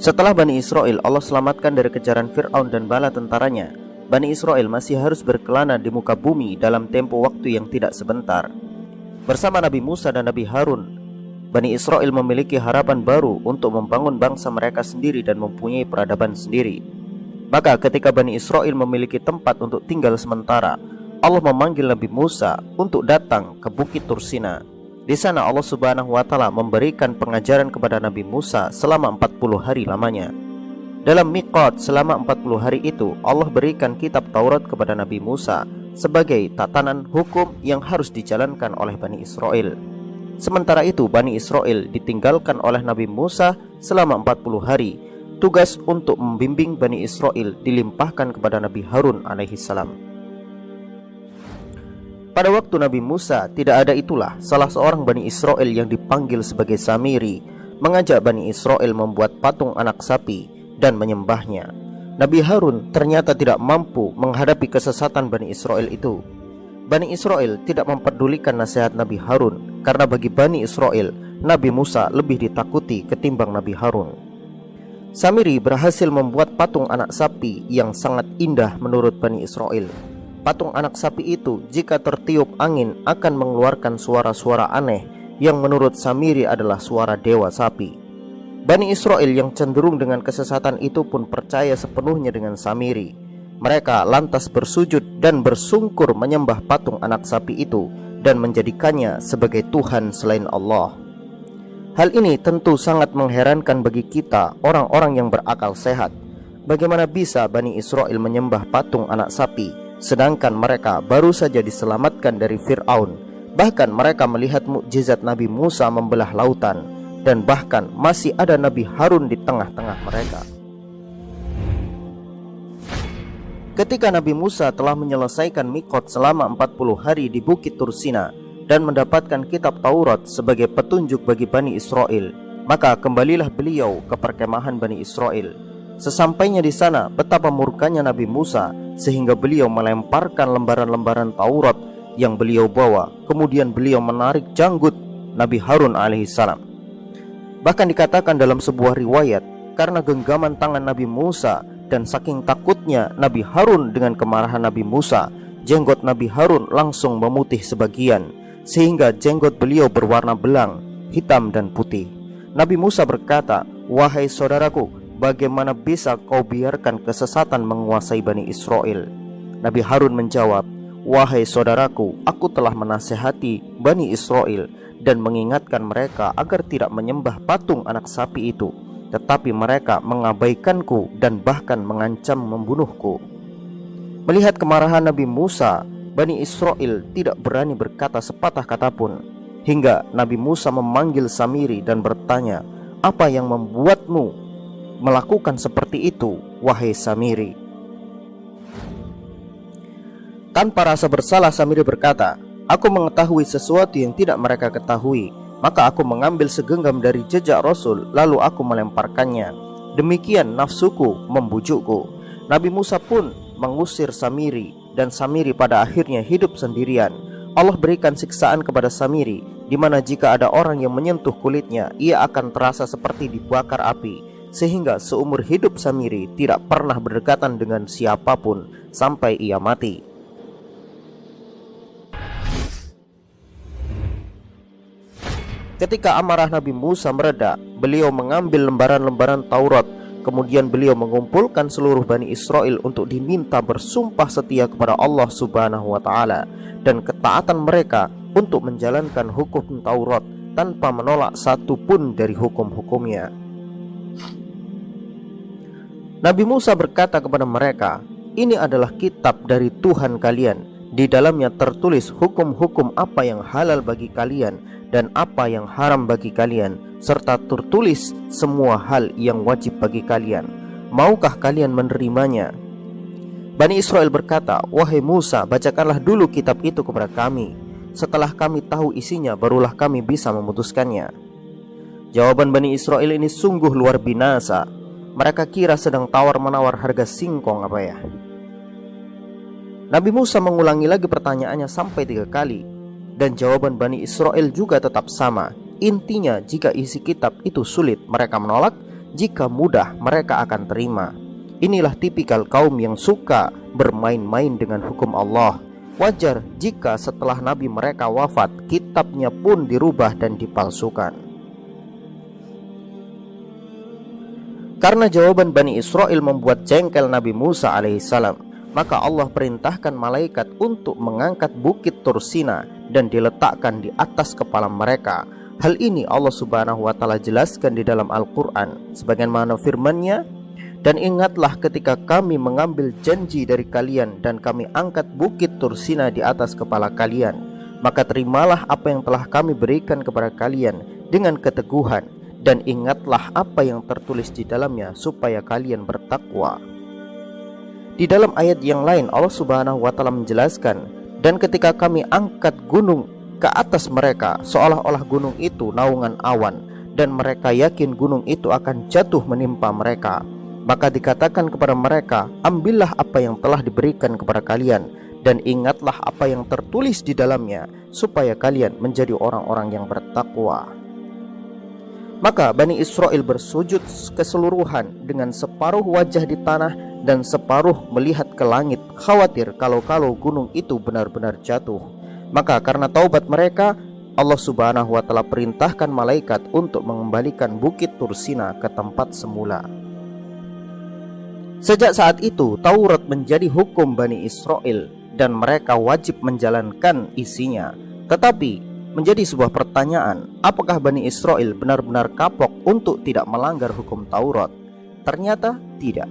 Setelah Bani Israel Allah selamatkan dari kejaran Fir'aun dan bala tentaranya, Bani Israel masih harus berkelana di muka bumi dalam tempo waktu yang tidak sebentar. Bersama Nabi Musa dan Nabi Harun, Bani Israel memiliki harapan baru untuk membangun bangsa mereka sendiri dan mempunyai peradaban sendiri. Maka ketika Bani Israel memiliki tempat untuk tinggal sementara, Allah memanggil Nabi Musa untuk datang ke Bukit Tursina. Di sana Allah Subhanahu wa Ta'ala memberikan pengajaran kepada Nabi Musa selama 40 hari lamanya. Dalam miqat selama 40 hari itu, Allah berikan kitab Taurat kepada Nabi Musa sebagai tatanan hukum yang harus dijalankan oleh Bani Israel. Sementara itu Bani Israel ditinggalkan oleh Nabi Musa selama 40 hari. Tugas untuk membimbing Bani Israel dilimpahkan kepada Nabi Harun alaihissalam. Pada waktu Nabi Musa tidak ada itulah salah seorang Bani Israel yang dipanggil sebagai Samiri mengajak Bani Israel membuat patung anak sapi dan menyembahnya. Nabi Harun ternyata tidak mampu menghadapi kesesatan Bani Israel itu. Bani Israel tidak mempedulikan nasihat Nabi Harun karena bagi Bani Israel Nabi Musa lebih ditakuti ketimbang Nabi Harun. Samiri berhasil membuat patung anak sapi yang sangat indah menurut Bani Israel. Patung anak sapi itu jika tertiup angin akan mengeluarkan suara-suara aneh yang menurut Samiri adalah suara dewa sapi. Bani Israel yang cenderung dengan kesesatan itu pun percaya sepenuhnya dengan Samiri. Mereka lantas bersujud dan bersungkur menyembah patung anak sapi itu dan menjadikannya sebagai Tuhan selain Allah. Hal ini tentu sangat mengherankan bagi kita orang-orang yang berakal sehat. Bagaimana bisa Bani Israel menyembah patung anak sapi sedangkan mereka baru saja diselamatkan dari Fir'aun? Bahkan mereka melihat mukjizat Nabi Musa membelah lautan, dan bahkan masih ada Nabi Harun di tengah-tengah mereka. Ketika Nabi Musa telah menyelesaikan miqat selama 40 hari di Bukit Tursina dan mendapatkan kitab Taurat sebagai petunjuk bagi Bani Israel, maka kembalilah beliau ke perkemahan Bani Israel. Sesampainya di sana, betapa murkanya Nabi Musa sehingga beliau melemparkan lembaran-lembaran Taurat yang beliau bawa. Kemudian beliau menarik janggut Nabi Harun alaihissalam. Bahkan dikatakan dalam sebuah riwayat, karena genggaman tangan Nabi Musa dan saking takutnya Nabi Harun dengan kemarahan Nabi Musa, jenggot Nabi Harun langsung memutih sebagian, sehingga jenggot beliau berwarna belang, hitam dan putih. Nabi Musa berkata, "Wahai saudaraku, bagaimana bisa kau biarkan kesesatan menguasai Bani Israel?" Nabi Harun menjawab, "Wahai saudaraku, aku telah menasihati Bani Israel dan mengingatkan mereka agar tidak menyembah patung anak sapi itu, tetapi mereka mengabaikanku dan bahkan mengancam membunuhku." Melihat kemarahan Nabi Musa, Bani Israel tidak berani berkata sepatah kata pun, hingga Nabi Musa memanggil Samiri dan bertanya, "Apa yang membuatmu melakukan seperti itu, wahai Samiri?" Tanpa rasa bersalah, Samiri berkata, "Aku mengetahui sesuatu yang tidak mereka ketahui, maka aku mengambil segenggam dari jejak Rasul, lalu aku melemparkannya. Demikian nafsuku membujukku." Nabi Musa pun mengusir Samiri, dan Samiri pada akhirnya hidup sendirian. Allah berikan siksaan kepada Samiri, di mana jika ada orang yang menyentuh kulitnya, ia akan terasa seperti dibakar api, sehingga seumur hidup Samiri tidak pernah berdekatan dengan siapapun sampai ia mati. Ketika amarah Nabi Musa mereda, beliau mengambil lembaran-lembaran Taurat. Kemudian beliau mengumpulkan seluruh Bani Israel untuk diminta bersumpah setia kepada Allah Subhanahu wa Ta'ala dan ketaatan mereka untuk menjalankan hukum Taurat tanpa menolak satu pun dari hukum-hukumnya. Nabi Musa berkata kepada mereka, "Ini adalah kitab dari Tuhan kalian. Di dalamnya tertulis hukum-hukum apa yang halal bagi kalian dan apa yang haram bagi kalian, serta tertulis semua hal yang wajib bagi kalian. Maukah kalian menerimanya?" Bani Israel berkata, "Wahai Musa, bacakanlah dulu kitab itu kepada kami. Setelah kami tahu isinya, barulah kami bisa memutuskannya." Jawaban Bani Israel ini sungguh luar binasa. Mereka kira sedang tawar-menawar harga singkong apa ya. Nabi Musa mengulangi lagi pertanyaannya sampai 3 kali, dan jawaban Bani Israel juga tetap sama. Intinya, jika isi kitab itu sulit, mereka menolak. jika mudah mereka akan terima. Inilah tipikal kaum yang suka bermain-main dengan hukum Allah. Wajar jika setelah Nabi mereka wafat, kitabnya pun dirubah dan dipalsukan. Karena jawaban Bani Israel membuat jengkel Nabi Musa alaihissalam, maka Allah perintahkan malaikat untuk mengangkat bukit Tursina dan diletakkan di atas kepala mereka. Hal ini Allah subhanahu wa ta'ala jelaskan di dalam Al-Quran sebagaimana firman-Nya, dan ingatlah ketika kami mengambil janji dari kalian dan kami angkat bukit Tursina di atas kepala kalian, maka terimalah apa yang telah kami berikan kepada kalian dengan keteguhan, dan ingatlah apa yang tertulis di dalamnya supaya kalian bertakwa. Di dalam ayat yang lain Allah subhanahu wa ta'ala menjelaskan, dan ketika kami angkat gunung ke atas mereka, seolah-olah gunung itu naungan awan, dan mereka yakin gunung itu akan jatuh menimpa mereka, maka dikatakan kepada mereka, ambillah apa yang telah diberikan kepada kalian, dan ingatlah apa yang tertulis di dalamnya supaya kalian menjadi orang-orang yang bertakwa. Maka Bani Israel bersujud keseluruhan dengan separuh wajah di tanah dan separuh melihat ke langit, khawatir kalau gunung itu benar-benar jatuh. Maka karena taubat mereka, Allah subhanahu wa ta'ala perintahkan malaikat untuk mengembalikan bukit Tursina ke tempat semula. Sejak saat itu Taurat menjadi hukum Bani Israel dan mereka wajib menjalankan isinya. Tetapi menjadi sebuah pertanyaan, apakah Bani Israel benar-benar kapok untuk tidak melanggar hukum Taurat? Ternyata tidak.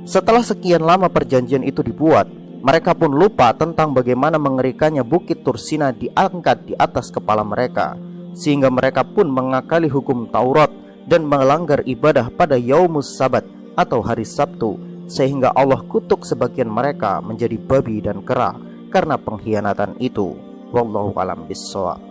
Setelah sekian lama perjanjian itu dibuat, mereka pun lupa tentang bagaimana mengerikannya bukit Tursina diangkat di atas kepala mereka, sehingga mereka pun mengakali hukum Taurat dan melanggar ibadah pada Yaumus Sabat atau hari Sabtu, sehingga Allah kutuk sebagian mereka menjadi babi dan kera karena pengkhianatan itu. Wallahu a'lam bishawab.